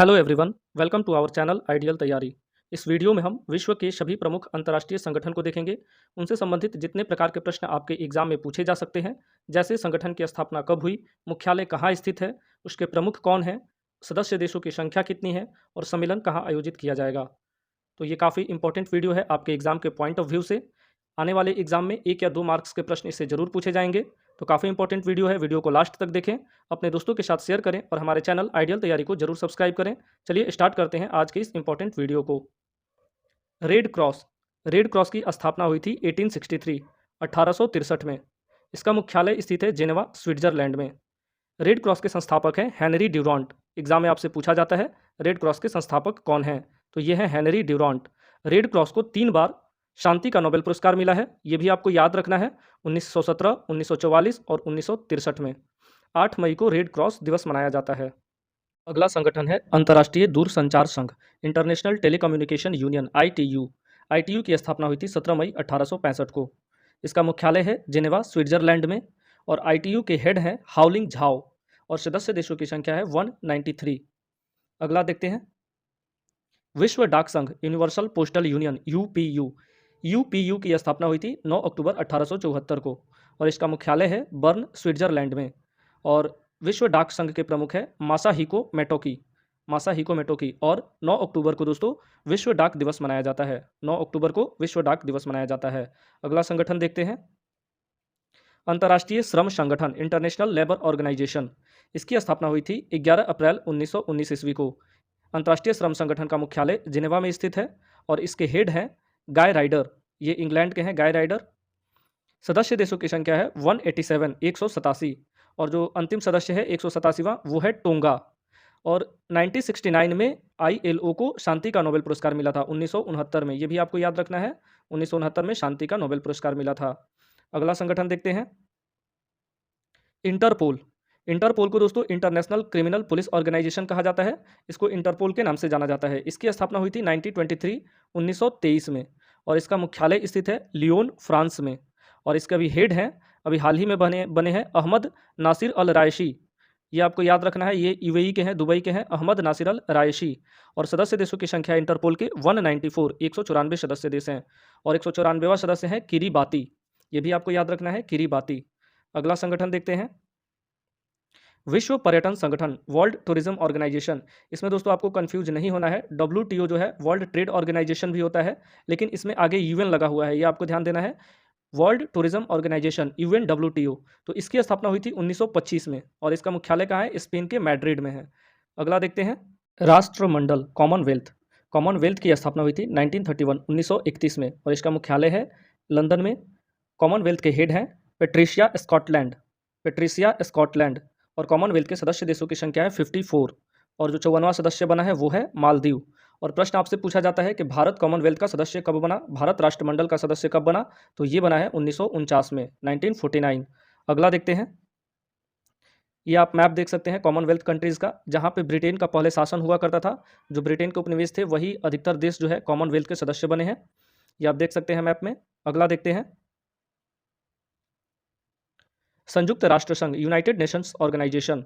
Hello everyone, welcome to our channel ideal तैयारी। इस video में हम विश्व के सभी प्रमुख अंतर्राष्ट्रीय संगठन को देखेंगे। उनसे संबंधित जितने प्रकार के प्रश्न आपके एग्जाम में पूछे जा सकते हैं, जैसे संगठन की स्थापना कब हुई, मुख्यालय कहाँ स्थित है, उसके प्रमुख कौन हैं, सदस्य देशों की संख्या कितनी है और सम्मेलन कहाँ आयोजित किया जाएगा। तो ये काफ़ी इंपॉर्टेंट वीडियो है आपके एग्जाम के पॉइंट ऑफ व्यू से। आने वाले एग्जाम में 1 या 2 मार्क्स के प्रश्न इससे जरूर पूछे जाएंगे। तो काफ़ी इंपॉर्टेंट वीडियो है, वीडियो को लास्ट तक देखें, अपने दोस्तों के साथ शेयर करें और हमारे चैनल आइडियल तैयारी को जरूर सब्सक्राइब करें। चलिए स्टार्ट करते हैं आज के इस इंपॉर्टेंट वीडियो को। रेड क्रॉस की स्थापना हुई थी 1863 में। इसका मुख्यालय स्थित है जेनेवा, स्विट्जरलैंड में। रेड क्रॉस के संस्थापक हैं हेनरी ड्यूरांट। एग्जाम में आपसे पूछा जाता है रेड क्रॉस के संस्थापक कौन हैं, तो ये हैं हेनरी ड्यूरांट। रेड क्रॉस को 3 बार शांति का नोबेल पुरस्कार मिला है, ये भी आपको याद रखना है, 1917, 1944 और 1963 में। 8 मई को रेड क्रॉस दिवस मनाया जाता है। अगला संगठन है अंतर्राष्ट्रीय दूरसंचार संघ, international telecommunication union, ITU। ITU की स्थापना हुई थी 17 मई 1865 को। इसका मुख्यालय है जेनेवा, स्विट्जरलैंड में और ITU के हेड हैं हाउलिंग झाओ और सदस्य देशों की संख्या है 193। अगला देखते हैं विश्व डाक संघ, यूनिवर्सल पोस्टल यूनियन, UPU की स्थापना हुई थी 9 अक्टूबर 1874 को और इसका मुख्यालय है बर्न, स्विट्जरलैंड में। और विश्व डाक संघ के प्रमुख है मासाहिको मेटोकी। और 9 अक्टूबर को दोस्तों विश्व डाक दिवस मनाया जाता है। 9 अक्टूबर को विश्व डाक दिवस मनाया जाता है। अगला संगठन देखते हैं अंतर्राष्ट्रीय श्रम संगठन, इंटरनेशनल लेबर ऑर्गेनाइजेशन। इसकी स्थापना हुई थी 11 अप्रैल 1919 ईस्वी को। अंतर्राष्ट्रीय श्रम संगठन का मुख्यालय जिनेवा में स्थित है और इसके हेड हैं गाय राइडर, ये इंग्लैंड के हैं गाय राइडर। सदस्य देशों की संख्या है 187, 187 और जो अंतिम सदस्य है 187वां वो है टोंगा। और 1969 में ILO को शांति का नोबेल पुरस्कार मिला था, 1969 में, ये भी आपको याद रखना है, 1969 में शांति का नोबेल पुरस्कार मिला था। अगला संगठन देखते हैं इंटरपोल को दोस्तों इंटरनेशनल क्रिमिनल पुलिस ऑर्गेनाइजेशन कहा जाता है। इसको इंटरपोल के नाम से जाना जाता है। इसकी स्थापना हुई थी 1923 में और इसका मुख्यालय स्थित है लियोन, फ्रांस में। और इसके अभी हेड हैं, अभी हाल ही में बने हैं अहमद नासिर अल रायशी। ये आपको याद रखना है, ये UAE के हैं, दुबई के हैं, अहमद नासिर अल रायशी। और सदस्य देशों की संख्या इंटरपोल के 194, 194 सदस्य देश हैं और 194वां सदस्य है किरीबाती। ये भी आपको याद रखना है, किरीबाती। अगला संगठन देखते हैं विश्व पर्यटन संगठन, वर्ल्ड टूरिज्म ऑर्गेनाइजेशन। इसमें दोस्तों आपको कंफ्यूज नहीं होना है, WTO जो है वर्ल्ड ट्रेड ऑर्गेनाइजेशन भी होता है, लेकिन इसमें आगे UN लगा हुआ है, ये आपको ध्यान देना है। World Tourism Organisation, UNWTO। तो इसकी स्थापना हुई थी 1925 में और इसका मुख्यालय कहाँ है? स्पेन के मैड्रिड में है। अगला देखते हैं राष्ट्रमंडल, कॉमनवेल्थ की स्थापना हुई थी 1931 में और इसका मुख्यालय है लंदन में। कॉमनवेल्थ के हेड हैं पेट्रिशिया स्कॉटलैंड और कॉमनवेल्थ के सदस्य देशों की संख्या है 54 और जो 54वां सदस्य बना है वो है मालदीव। और प्रश्न आपसे पूछा जाता है कि भारत कॉमनवेल्थ का सदस्य कब बना, भारत राष्ट्रमंडल का सदस्य कब बना, तो ये बना है 1949 में, 1949। अगला देखते हैं, ये आप मैप देख सकते हैं कॉमनवेल्थ कंट्रीज़ का, जहाँ पे ब्रिटेन का पहले शासन हुआ करता था। जो ब्रिटेन के उपनिवेश थे वही अधिकतर देश जो है कॉमनवेल्थ के सदस्य बने हैं, ये आप देख सकते हैं मैप में। अगला देखते हैं संयुक्त राष्ट्र संघ, यूनाइटेड नेशंस ऑर्गेनाइजेशन।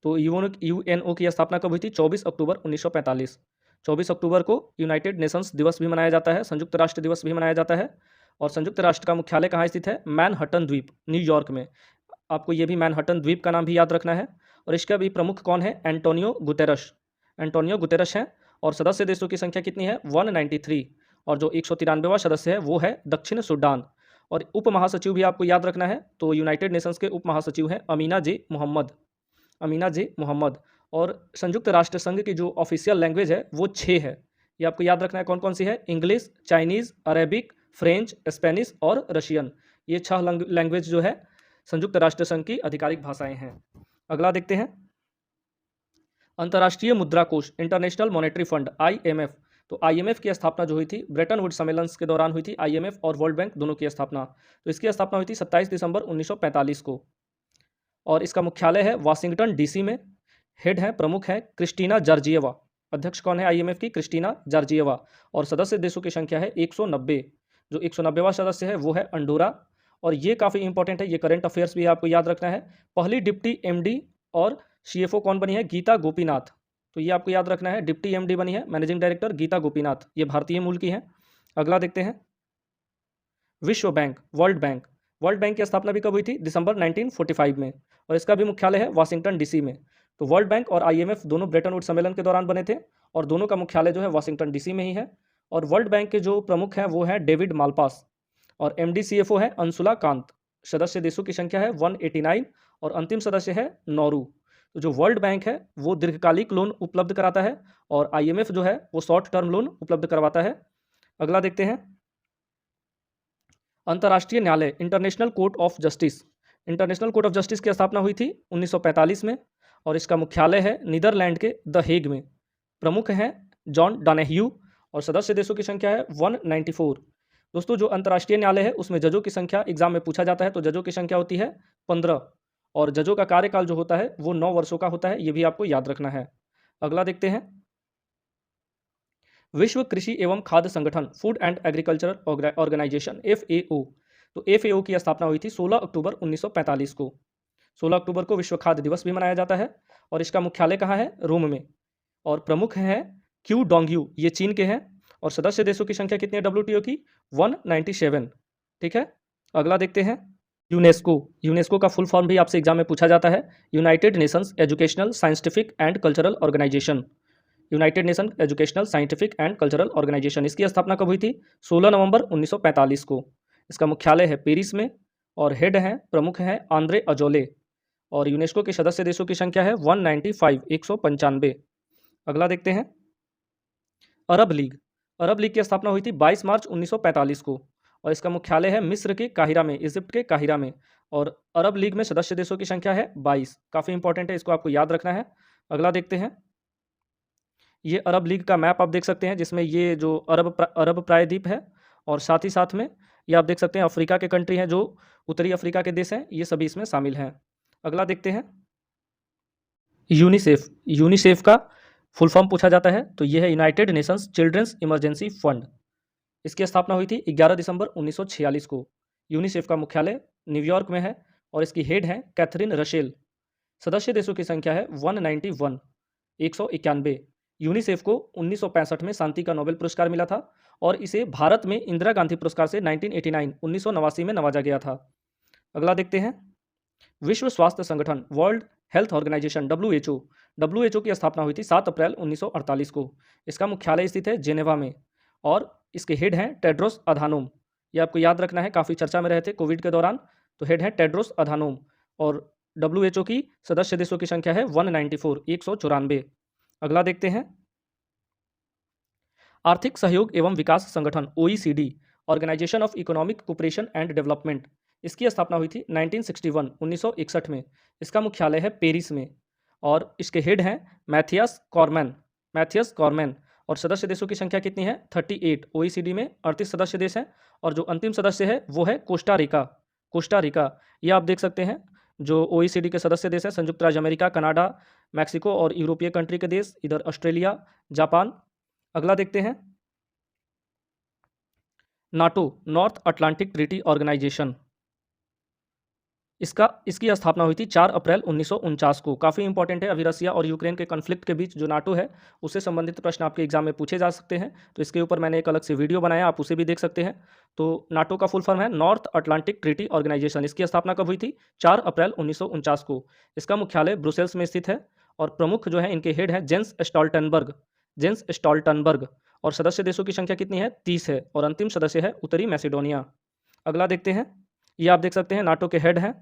तो UNO की स्थापना कब हुई थी? 24 अक्टूबर 1945। 24 अक्टूबर को यूनाइटेड नेशंस दिवस भी मनाया जाता है, संयुक्त राष्ट्र दिवस भी मनाया जाता है। और संयुक्त राष्ट्र का मुख्यालय कहाँ स्थित है? मैनहट्टन द्वीप, न्यूयॉर्क में। आपको ये भी मैनहट्टन द्वीप का नाम भी याद रखना है। और इसका भी प्रमुख कौन है? एंटोनियो गुतेरस हैं। और सदस्य देशों की संख्या कितनी है? 193। और जो 193वां सदस्य है वो है दक्षिण सूडान। और उप महासचिव भी आपको याद रखना है, तो यूनाइटेड नेशंस के उप महासचिव हैं अमीना जे मोहम्मद। और संयुक्त राष्ट्र संघ की जो ऑफिशियल लैंग्वेज है वो 6 है, ये आपको याद रखना है। कौन कौन सी है? English, Chinese, Arabic, French, Spanish और रशियन। ये 6 लैंग्वेज जो है संयुक्त राष्ट्र संघ की आधिकारिक भाषाएं हैं। अगला देखते हैं अंतर्राष्ट्रीय मुद्रा कोष, इंटरनेशनल मॉनेटरी फंड, IMF। तो IMF की स्थापना जो हुई थी ब्रेटन वुड सम्मेलन के दौरान हुई थी, IMF और वर्ल्ड बैंक दोनों की स्थापना। तो इसकी स्थापना हुई थी 27 दिसंबर 1945 को और इसका मुख्यालय है वाशिंगटन DC में। हेड है, प्रमुख है क्रिस्टीना जॉर्जिएवा। अध्यक्ष कौन है IMF की? Kristina Georgieva. और सदस्य देशों की संख्या है 190। जो 190वां सदस्य है वो है अंडोरा। और ये काफ़ी इंपॉर्टेंट है, ये करंट अफेयर्स भी आपको याद रखना है। पहली डिप्टी MD और CFO कौन बनी है? गीता गोपीनाथ। तो ये आपको याद रखना है। डिप्टी एमडी बनी है मैनेजिंग डायरेक्टर गीता गोपीनाथ, ये भारतीय मूल की हैं। अगला देखते हैं विश्व bank, world bank. World bank की स्थापना भी कब हुई थी? दिसंबर 1945 में, और इसका भी मुख्यालय है वाशिंगटन डीसी में। तो वर्ल्ड बैंक और आईएमएफ दोनों ब्रेटन वुड सम्मेलन के दौरान बने थे, और दोनों का मुख्यालय जो है वाशिंगटन डीसी में ही है। और वर्ल्ड बैंक के जो प्रमुख हैं वो है डेविड मालपास, और एमडी सीएफओ है अंशुला कांत। सदस्य देशों की संख्या है 189, और अंतिम सदस्य है नौरू। तो जो वर्ल्ड बैंक है वो दीर्घकालिक लोन उपलब्ध कराता है, और आईएमएफ जो है वो शॉर्ट टर्म लोन उपलब्ध करवाता है। अगला देखते हैं अंतर्राष्ट्रीय न्यायालय, international court of justice. International court of justice की स्थापना हुई थी 1945 में, और इसका मुख्यालय है नीदरलैंड के द हेग में। प्रमुख हैं जॉन डॉनेह्यू, और सदस्य देशों की संख्या है 194। दोस्तों जो अंतर्राष्ट्रीय न्यायालय है उसमें जजों की संख्या एग्जाम में पूछा जाता है, तो जजों की संख्या होती है 15, और जजों का कार्यकाल जो होता है वो 9 वर्षों का होता है, ये भी आपको याद रखना है। अगला देखते हैं विश्व कृषि एवं खाद्य संगठन, food and agriculture organisation, FAO. तो एफएओ की स्थापना हुई थी 16 अक्टूबर 1945 को। 16 अक्टूबर को विश्व खाद्य दिवस भी मनाया जाता है, और इसका मुख्यालय कहाँ है? रोम में। और प्रमुख हैं क्यू डोंगयू, ये चीन के हैं। और सदस्य देशों की संख्या कितनी है डब्ल्यूटीओ की? 197। ठीक है। अगला देखते हैं यूनेस्को। यूनेस्को का फुल फॉर्म भी आपसे एग्जाम में पूछा जाता है, United Nations Educational Scientific and Cultural Organisation. United Nation Educational Scientific and Cultural Organisation, इसकी स्थापना कब हुई थी? 16 नवंबर 1945 को। इसका मुख्यालय है पेरिस में, और हेड हैं, प्रमुख हैं आंद्रे अजोले। और यूनेस्को के सदस्य देशों की संख्या है 195, 195। अगला देखते हैं अरब लीग। अरब लीग की स्थापना हुई थी 22 मार्च 1945 को, और इसका मुख्यालय है मिस्र के काहिरा में, इजिप्ट के काहिरा में। और अरब लीग में सदस्य देशों की संख्या है 22। काफ़ी इंपॉर्टेंट है, इसको आपको याद रखना है। अगला देखते हैं ये अरब लीग का मैप आप देख सकते हैं, जिसमें ये जो अरब प्रायद्वीप है, और साथ ही साथ में ये आप देख सकते हैं अफ्रीका के कंट्री हैं, जो उत्तरी अफ्रीका के देश हैं, ये सभी इसमें शामिल हैं। अगला देखते हैं यूनिसेफ। यूनिसेफ का फुल फॉर्म पूछा जाता है, तो ये है United Nations Children's Emergency Fund. इसकी स्थापना हुई थी 11 दिसंबर 1946 को। यूनिसेफ का मुख्यालय न्यूयॉर्क में है, और इसकी हेड हैं कैथरीन रशेल। सदस्य देशों की संख्या है 191, 191। यूनिसेफ को 1965 में शांति का नोबेल पुरस्कार मिला था, और इसे भारत में इंदिरा गांधी पुरस्कार से 1989, 1989 में नवाजा गया था। अगला देखते हैं विश्व स्वास्थ्य संगठन, World Health Organisation, WHO. WHO की स्थापना हुई थी 7 अप्रैल 1948 को। इसका मुख्यालय स्थित है जेनेवा में, और इसके हेड हैं टेड्रोस अधानोम। ये आपको याद रखना है, काफ़ी चर्चा में रहे थे कोविड के दौरान। तो हेड है टेड्रोस अधानोम, और डब्ल्यूएचओ की सदस्य देशों की संख्या है 194, 194। अगला देखते हैं आर्थिक सहयोग एवं विकास संगठन, OECD, Organisation of Economic Cooperation and Development. इसकी स्थापना हुई थी 1961, 1961 में। इसका मुख्यालय है पेरिस में, और इसके हेड हैं मैथियस कॉर्मैन, मैथियस कॉर्मैन। और सदस्य देशों की संख्या कितनी है? 38। ओईसीडी में 38 सदस्य देश हैं, और जो अंतिम सदस्य है वो है कोस्टा रिका। कोस्टा रिका, ये आप देख सकते हैं जो ओईसीडी के सदस्य देश हैं, संयुक्त राज्य अमेरिका, कनाडा, मैक्सिको और यूरोपीय कंट्री के देश, इधर ऑस्ट्रेलिया, जापान। अगला देखते हैं NATO, North Atlantic Treaty Organisation. इसकी स्थापना हुई थी 4 अप्रैल 1949 को। काफ़ी इंपॉर्टेंट है, अभी रसिया और यूक्रेन के कॉन्फ्लिक्ट के बीच जो नाटो है उससे संबंधित प्रश्न आपके एग्जाम में पूछे जा सकते हैं, तो इसके ऊपर मैंने एक अलग से वीडियो बनाया, आप उसे भी देख सकते हैं। तो नाटो का फुल फॉर्म है नॉर्थ अटलांटिक ट्रीटी ऑर्गेनाइजेशन। इसकी स्थापना कब हुई थी? 4 अप्रैल 1949 को। इसका मुख्यालय ब्रुसेल्स में स्थित है, और प्रमुख जो है इनके हेड है जेंस स्टॉल्टनबर्ग, जेंस स्टॉल्टनबर्ग। और सदस्य देशों की संख्या कितनी है? 30 है, और अंतिम सदस्य है उत्तरी मैसेडोनिया। अगला देखते हैं, ये आप देख सकते हैं नाटो के हेड हैं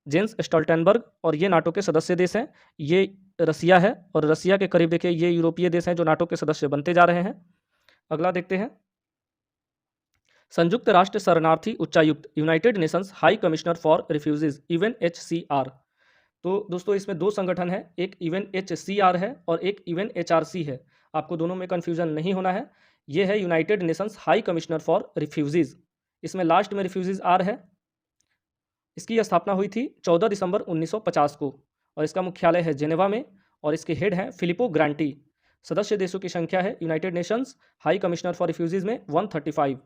जेंस स्टॉल्टनबर्ग, और ये नाटो के सदस्य देश हैं। ये रसिया है, और रसिया के करीब देखिए ये यूरोपीय देश हैं जो नाटो के सदस्य बनते जा रहे हैं। अगला देखते हैं संयुक्त राष्ट्र शरणार्थी उच्चायुक्त, United Nations high commissioner for refugees, UNHCR. तो दोस्तों इसमें दो संगठन है, एक यूएनएचसीआर है और एक यूएनएचआरसी है। आपको दोनों में कन्फ्यूजन नहीं होना है। ये है United Nations high commissioner for refugees, इसमें लास्ट में रिफ्यूजीज आर है। इसकी स्थापना हुई थी 14 दिसंबर 1950 को, और इसका मुख्यालय है जेनेवा में, और इसके हेड हैं फिलिपो ग्रांटी। सदस्य देशों की संख्या है United Nations high commissioner for refugees में 135।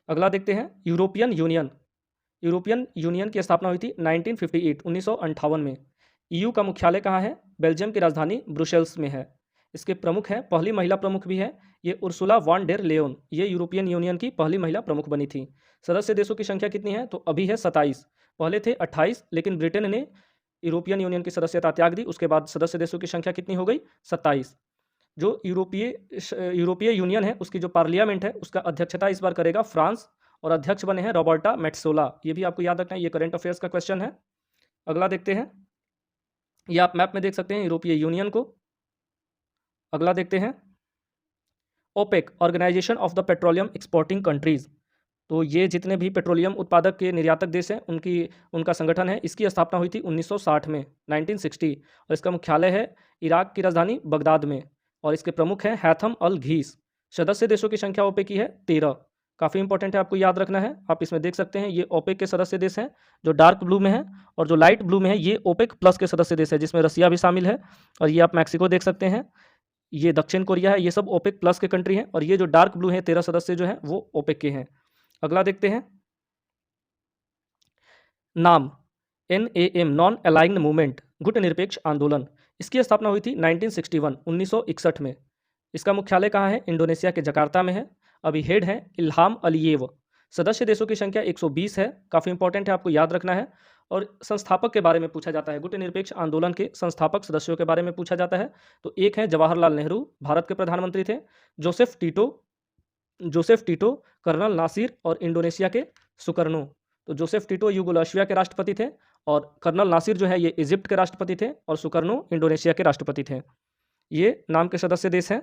अगला देखते हैं यूरोपियन यूनियन। यूरोपियन यूनियन की स्थापना हुई थी 1958, 1958 में। EU का मुख्यालय कहाँ है? बेल्जियम की राजधानी ब्रुसेल्स में है। इसके प्रमुख हैं, पहली महिला प्रमुख भी है ये उर्सुला वॉन डेर लेओन, ये यूरोपियन यूनियन की पहली महिला प्रमुख बनी थी। सदस्य देशों की संख्या कितनी है? तो अभी है 27, पहले थे 28, लेकिन ब्रिटेन ने यूरोपियन यूनियन की सदस्यता त्याग दी, उसके बाद सदस्य देशों की संख्या कितनी हो गई? 27। जो यूरोपीय यूनियन है उसकी जो पार्लियामेंट है उसका अध्यक्षता इस बार करेगा फ्रांस, और अध्यक्ष बने हैं रॉबर्टा मेट्सोला। ये भी आपको याद रखना है, ये करंट अफेयर्स का क्वेश्चन है। अगला देखते हैं, ये आप मैप में देख सकते हैं यूरोपीय यूनियन को। अगला देखते हैं, OPEC, Organisation of the Petroleum Exporting Countries. तो ये जितने भी पेट्रोलियम उत्पादक के निर्यातक देश हैं उनका संगठन है। इसकी स्थापना हुई थी 1960 में, 1960, और इसका मुख्यालय है इराक की राजधानी बगदाद में, और इसके प्रमुख हैं हैथम अल घीस। सदस्य देशों की संख्या ओपेक की है 13। काफ़ी इंपॉर्टेंट है, आपको याद रखना है। आप इसमें देख सकते हैं ये ओपेक के सदस्य देश हैं, जो डार्क ब्लू में है, और जो लाइट ब्लू में है ये ओपेक प्लस के सदस्य देश है, जिसमें रसिया भी शामिल है। और ये आप मैक्सिको देख सकते हैं, ये दक्षिण कोरिया है, ये सब ओपेक प्लस के कंट्री हैं। और ये जो डार्क ब्लू है 13 सदस्य जो हैं वो ओपेक के हैं। अगला देखते हैं, नाम NAM, नॉन अलाइंड मूवमेंट, गुट निरपेक्ष आंदोलन। इसकी स्थापना हुई थी 1961, 1961 में। इसका मुख्यालय कहाँ है? इंडोनेशिया के जकार्ता में है। अभी हेड है इल्हाम अलियेव। सदस्य देशों की संख्या 120 है। काफ़ी इंपॉर्टेंट है, आपको याद रखना है। और संस्थापक के बारे में पूछा जाता है, गुट निरपेक्ष आंदोलन के संस्थापक सदस्यों के बारे में पूछा जाता है। तो एक है जवाहरलाल नेहरू, भारत के प्रधानमंत्री थे। जोसेफ टीटो, कर्नल नासिर, और इंडोनेशिया के सुकर्नो। तो जोसेफ टीटो यूगोस्लाविया के राष्ट्रपति थे, और कर्नल नासिर जो है ये इजिप्ट के राष्ट्रपति थे, और सुकर्नो इंडोनेशिया के राष्ट्रपति थे। ये नाम के सदस्य देश हैं।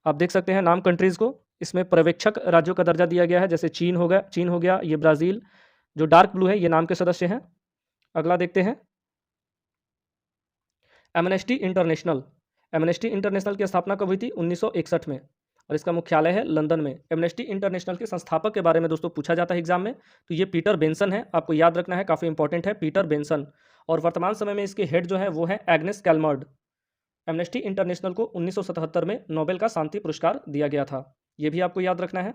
आप देख सकते हैं नाम कंट्रीज़ को। इसमें पर्यवेक्षक राज्यों का दर्जा दिया गया है, जैसे चीन हो गया, ये ब्राज़ील। जो डार्क ब्लू है ये नाम के सदस्य हैं। अगला देखते हैं, एमनेस्टी इंटरनेशनल। एमनेस्टी इंटरनेशनल की स्थापना कब हुई थी? 1961 में, और इसका मुख्यालय है लंदन में। एमनेस्टी इंटरनेशनल के संस्थापक के बारे में दोस्तों पूछा जाता है एग्जाम में, तो ये पीटर बेंसन है, आपको याद रखना है, काफ़ी इंपॉर्टेंट है, पीटर बेंसन। और वर्तमान समय में इसके हेड जो है वो है एग्नेस कैलमर्ड। एमनेस्टी इंटरनेशनल को 1977 में नोबेल का शांति पुरस्कार दिया गया था, ये भी आपको याद रखना है।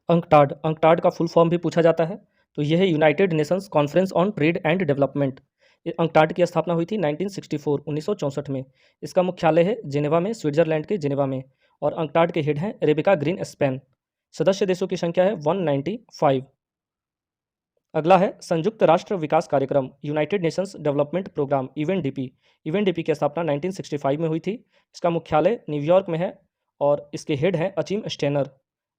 अंकटाड, अंकटाड का फुल फॉर्म भी पूछा जाता है, तो यह है United Nations conference on Trade and development. UNCTAD की स्थापना हुई थी 1964, 1964 में। इसका मुख्यालय है जिनेवा में, स्विट्जरलैंड के जिनेवा में, और अंकटाड के हेड हैं रेबिका ग्रीन स्पेन। सदस्य देशों की संख्या है 195। अगला है संयुक्त राष्ट्र विकास कार्यक्रम, United Nations Development Programme, UNDP. UNDP की स्थापना 1965 में हुई थी। इसका मुख्यालय न्यूयॉर्क में है, और इसके हेड हैं अचीम स्टेनर।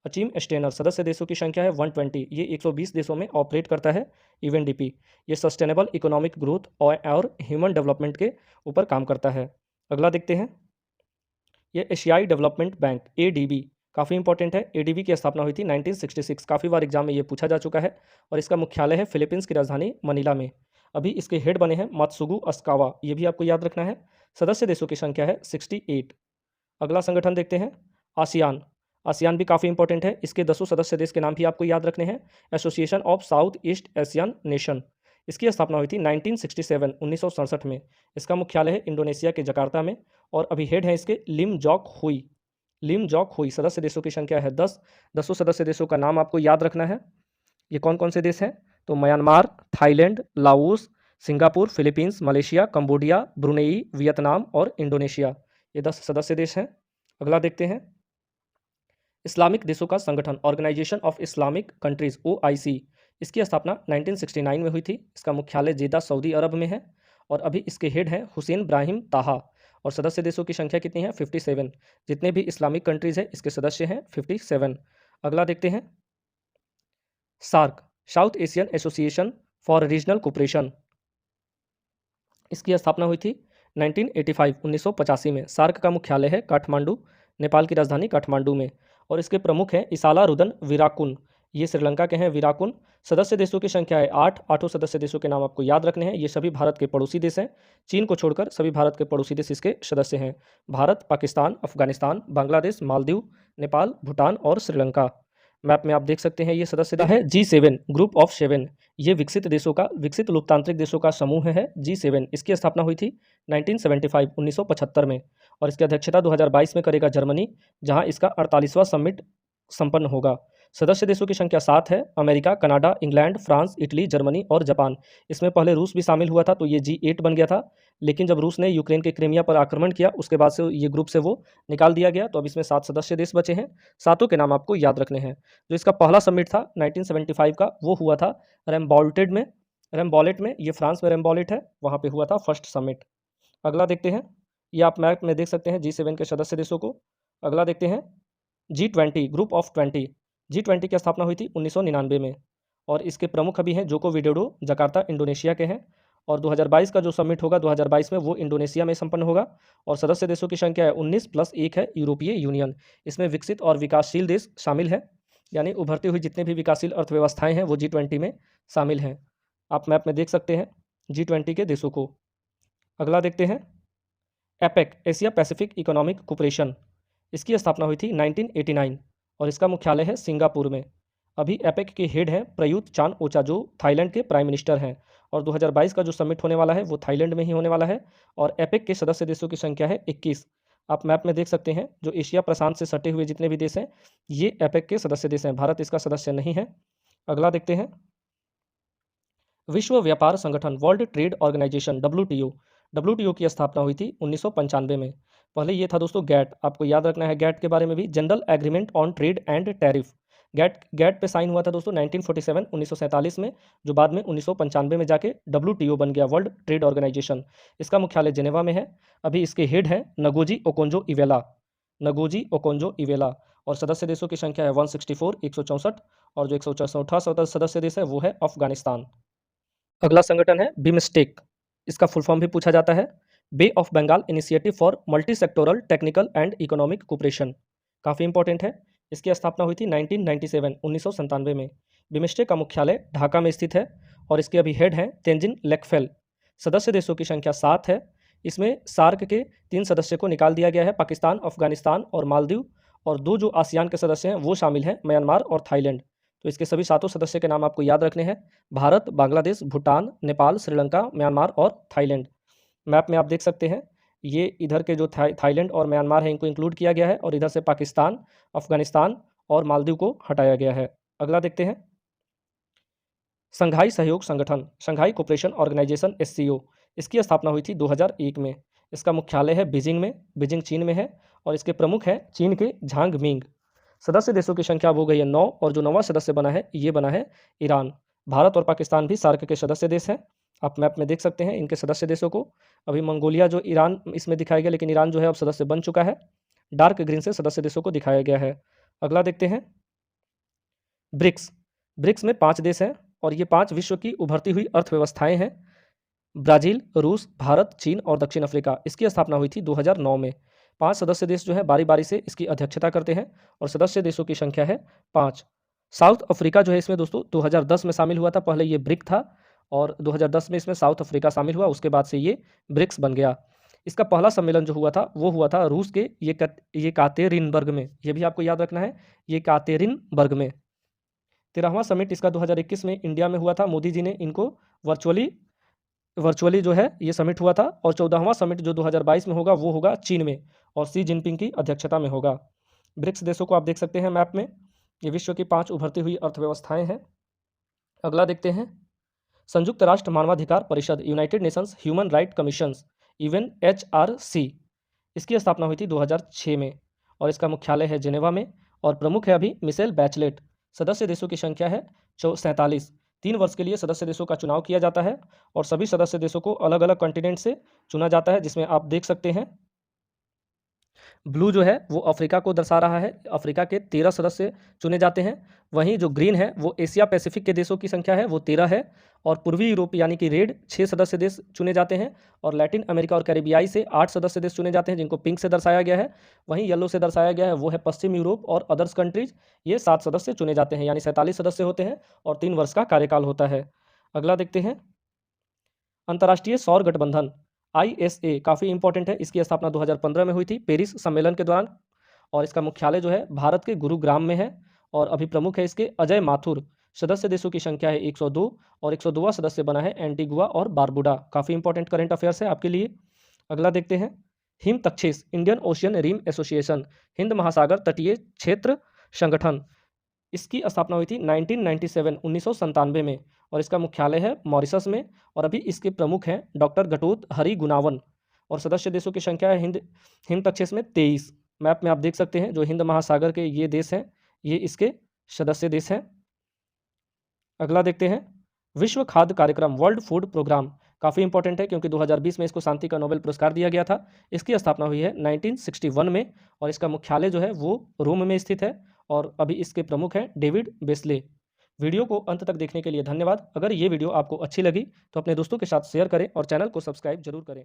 अचीम स्टेनर। सदस्य देशों की संख्या है 120। ये 120 देशों में ऑपरेट करता है यूएनडीपी। ये सस्टेनेबल इकोनॉमिक ग्रोथ और ह्यूमन डेवलपमेंट के ऊपर काम करता है। अगला देखते हैं, ये एशियाई डेवलपमेंट बैंक, एडीबी, काफ़ी इंपॉर्टेंट है। एडीबी की स्थापना हुई थी 1966, काफ़ी बार एग्जाम में ये पूछा जा चुका है, और इसका मुख्यालय है फिलीपींस की राजधानी मनीला में। अभी इसके हेड बने हैं मात्सुगु अस्कावा, ये भी आपको याद रखना है। सदस्य देशों की संख्या है 68। अगला संगठन देखते हैं, आसियान। आसियान भी काफ़ी इंपॉर्टेंट है, इसके 10 सदस्य देश के नाम भी आपको याद रखने हैं। Association of south east Asian nation. इसकी स्थापना हुई थी 1967, 1967 में। इसका मुख्यालय है इंडोनेशिया के जकार्ता में, और अभी हेड है इसके लिम जॉक हुई। लिम जॉक हुई। सदस्य देशों की संख्या है 10। 10 सदस्य देशों का नाम आपको याद रखना है। ये कौन कौन से देश हैं? तो Myanmar, Thailand, Laos, Singapore, Philippines, Malaysia, Cambodia, Brunei, Vietnam और इंडोनेशिया। ये 10 सदस्य देश हैं। अगला देखते हैं, इस्लामिक देशों का संगठन, Organisation of Islamic Countries, OIC। इसकी स्थापना 1969 में हुई थी। इसका मुख्यालय जेदा, सऊदी अरब में है, और अभी इसके हेड हैं हुसैन इब्राहिम ताहा। और सदस्य देशों की संख्या कितनी है? 57। जितने भी इस्लामिक कंट्रीज हैं इसके सदस्य हैं 57। अगला देखते हैं, SAARC, South Asian Association for Regional Cooperation. इसकी स्थापना हुई थी 1985, 1985 में। सार्क का मुख्यालय है काठमांडू, नेपाल की राजधानी काठमांडू में, और इसके प्रमुख हैं इसाला रुदन वीराकुन। ये श्रीलंका के हैं वीराकुन। सदस्य देशों की संख्या है 8। 8 सदस्य देशों के नाम आपको याद रखने हैं। ये सभी भारत के पड़ोसी देश हैं। चीन को छोड़कर सभी भारत के पड़ोसी देश इसके सदस्य हैं। भारत, पाकिस्तान, अफगानिस्तान, बांग्लादेश, मालदीव, नेपाल, भूटान और श्रीलंका। मैप में आप देख सकते हैं ये सदस्य है G7, ग्रुप ऑफ 7। ये विकसित लोकतांत्रिक देशों का समूह है G7। इसकी स्थापना हुई थी 1975, 1975 में, और इसकी अध्यक्षता 2022 में करेगा जर्मनी, जहां इसका 48वां समिट संपन्न होगा। सदस्य देशों की संख्या 7 है। America, Canada, England, France, Italy, Germany और जापान। इसमें पहले रूस भी शामिल हुआ था, तो ये G8 बन गया था। लेकिन जब रूस ने यूक्रेन के क्रीमिया पर आक्रमण किया, उसके बाद से ये ग्रुप से वो निकाल दिया गया। तो अब इसमें 7 सदस्य देश बचे हैं। सातों के नाम आपको याद रखने हैं। जो इसका पहला समिट था 1975 का, वो हुआ था रैम्बॉलेट में। ये फ्रांस में रैम्बॉलेट है, वहाँ पे हुआ था फर्स्ट समिट। अगला देखते हैं, ये आप मैप में देख सकते हैं G7 के सदस्य देशों को। अगला देखते हैं G20, ग्रुप ऑफ 20। G20 की स्थापना हुई थी 1999 में, और इसके प्रमुख अभी हैं जोको विडोडो, जकार्ता इंडोनेशिया के हैं। और 2022 का जो समिट होगा 2022 में, वो इंडोनेशिया में संपन्न होगा। और सदस्य देशों की संख्या है 19 + 1 है यूरोपीय यूनियन। इसमें विकसित और विकासशील देश शामिल हैं, यानी उभरती हुई जितने भी विकासशील अर्थव्यवस्थाएं हैं वो G20 में शामिल हैं। आप मैप में देख सकते हैं G20 के देशों को। अगला देखते हैं APEC, Asia Pacific economic cooperation. इसकी स्थापना हुई थी 1989, और इसका मुख्यालय है सिंगापुर में। अभी एपेक के हेड हैं प्रयुत चान ओचा, जो थाईलैंड के प्राइम मिनिस्टर हैं। और 2022 का जो समिट होने वाला है वो थाईलैंड में ही होने वाला है। और एपेक के सदस्य देशों की संख्या है 21। आप मैप में देख सकते हैं, जो एशिया प्रशांत से सटे हुए जितने भी देश हैं, ये एपेक के सदस्य देश हैं। भारत इसका सदस्य नहीं है। अगला देखते हैं विश्व व्यापार संगठन, वर्ल्ड ट्रेड ऑर्गेनाइजेशन, WTO की स्थापना हुई थी 1995 में। पहले ये था दोस्तों गैट। आपको याद रखना है गैट के बारे में भी, General Agreement on Trade and Tariff. GATT पे साइन हुआ था दोस्तों 1947 में, जो बाद में 1995 में जाके WTO बन गया, वर्ल्ड ट्रेड ऑर्गेनाइजेशन। इसका मुख्यालय जेनेवा में है। अभी इसके हेड हैं नगोजी ओकोंजो इवेला। और सदस्य देशों की संख्या है 164, 164। और जो 164वां सदस्य देश है वो है अफगानिस्तान। अगला संगठन है बिमस्टेक। इसका फुल फॉर्म भी पूछा जाता है, bay of Bengal initiative for multi sectoral technical and economic cooperation. काफ़ी इंपॉर्टेंट है। इसकी स्थापना हुई थी 1997 में। बिमस्टेक का मुख्यालय ढाका में स्थित है, और इसके अभी हेड हैं तेंजिन लेकफेल। सदस्य देशों की संख्या 7 है। इसमें सार्क के 3 सदस्य को निकाल दिया गया है, पाकिस्तान, अफगानिस्तान और मालदीव। और 2 जो आसियान के सदस्य हैं वो शामिल हैं, म्यांमार और थाईलैंड। तो इसके सभी सातों सदस्य के नाम आपको याद रखने हैं, भारत, बांग्लादेश, भूटान, नेपाल, श्रीलंका, म्यांमार और थाईलैंड। मैप में आप देख सकते हैं, ये इधर के जो थाईलैंड और म्यांमार है इनको इंक्लूड किया गया है, और इधर से पाकिस्तान, अफगानिस्तान और मालदीव को हटाया गया है। अगला देखते हैं संघाई सहयोग संगठन, शंघाई कोऑपरेशन ऑर्गेनाइजेशन, SCO। इसकी स्थापना हुई थी 2001 में। इसका मुख्यालय है बीजिंग चीन में है, और इसके प्रमुख हैं चीन के झांग मिंग। सदस्य देशों की संख्या हो गई है 9, और जो 9वां सदस्य बना है ये बना है ईरान। भारत और पाकिस्तान भी सार्क के सदस्य देश हैं। आप मैप में देख सकते हैं इनके सदस्य देशों को। अभी मंगोलिया जो ईरान इसमें दिखाया गया, लेकिन ईरान जो है अब सदस्य बन चुका है। डार्क ग्रीन से सदस्य देशों को दिखाया गया है। अगला देखते हैं ब्रिक्स में 5 देश हैं, और ये 5 विश्व की उभरती हुई अर्थव्यवस्थाएं हैं, ब्राज़ील, रूस, भारत, चीन और दक्षिण अफ्रीका। इसकी स्थापना हुई थी 2009 में। 5 सदस्य देश जो है बारी बारी से इसकी अध्यक्षता करते हैं, और सदस्य देशों की संख्या है 5। साउथ अफ्रीका जो है इसमें दोस्तों 2010 में शामिल हुआ था। पहले ये ब्रिक था, और 2010 में इसमें साउथ अफ्रीका शामिल हुआ, उसके बाद से ये ब्रिक्स बन गया। इसका पहला सम्मेलन जो हुआ था वो हुआ था रूस के येकातेरिनबर्ग में। ये भी आपको याद रखना है, येकातेरिनबर्ग में। 13वां समिट इसका 2021 में इंडिया में हुआ था। मोदी जी ने इनको वर्चुअली जो है ये समिट हुआ था। और 14वां समिट जो 2022 में होगा वो होगा चीन में, और शी जिनपिंग की अध्यक्षता में होगा। ब्रिक्स देशों को आप देख सकते हैं मैप में। ये विश्व की 5 उभरती हुई अर्थव्यवस्थाएं हैं। अगला देखते हैं संयुक्त राष्ट्र मानवाधिकार परिषद, United Nations human right commissions, even HRC। इसकी स्थापना हुई थी 2006 में, और इसका मुख्यालय है जेनेवा में, और प्रमुख है अभी मिशेल बैचलेट। सदस्य देशों की संख्या है 47। 3 वर्ष के लिए सदस्य देशों का चुनाव किया जाता है, और सभी सदस्य देशों को अलग अलग कॉन्टिनेंट से चुना जाता है, जिसमें आप देख सकते हैं ब्लू जो है वो अफ्रीका को दर्शा रहा है। अफ्रीका के 13 सदस्य चुने जाते हैं। वहीं जो ग्रीन है वो एशिया पैसिफिक के देशों की संख्या है, वो 13 है। और पूर्वी यूरोप यानी कि रेड 6 सदस्य देश चुने जाते हैं, और लैटिन अमेरिका और कैरिबियाई से 8 सदस्य देश चुने जाते हैं, जिनको पिंक से दर्शाया गया है। वहीं येलो से दर्शाया गया है वो है पश्चिम यूरोप और अदर्स कंट्रीज। ये 7 सदस्य चुने जाते हैं, यानी 47 सदस्य होते हैं, और 3 वर्ष का कार्यकाल होता है। अगला देखते हैं अंतर्राष्ट्रीय सौर गठबंधन, ISA। काफ़ी इंपॉर्टेंट है। इसकी स्थापना 2015 में हुई थी पेरिस सम्मेलन के दौरान, और इसका मुख्यालय जो है भारत के गुरुग्राम में है, और अभी प्रमुख है इसके अजय माथुर। सदस्य देशों की संख्या है 102, और 102वां सदस्य बना है एंटीगुआ और बारबुडा। काफ़ी इंपॉर्टेंट करंट अफेयर्स है आपके लिए। अगला देखते हैं हिम तक्षेस, इंडियन ओशियन रिम एसोसिएशन, हिंद महासागर तटीय क्षेत्र संगठन। इसकी स्थापना हुई थी 1997 में और इसका मुख्यालय है मॉरिशस में। और अभी इसके प्रमुख हैं डॉक्टर घटोत हरि गुनावन। और सदस्य देशों की संख्या है हिंद तक्षेत्र में 23। मैप में आप देख सकते हैं जो हिंद महासागर के ये देश हैं, ये इसके सदस्य देश हैं। अगला देखते हैं विश्व खाद्य कार्यक्रम, वर्ल्ड फूड प्रोग्राम। काफ़ी इंपॉर्टेंट है क्योंकि 2020 में इसको शांति का नोबेल पुरस्कार दिया गया था। इसकी स्थापना हुई है 1961 में और इसका मुख्यालय जो है वो रोम में स्थित है और अभी इसके प्रमुख हैं डेविड बेस्ले। वीडियो को अंत तक देखने के लिए धन्यवाद। अगर ये वीडियो आपको अच्छी लगी तो अपने दोस्तों के साथ शेयर करें और चैनल को सब्सक्राइब जरूर करें।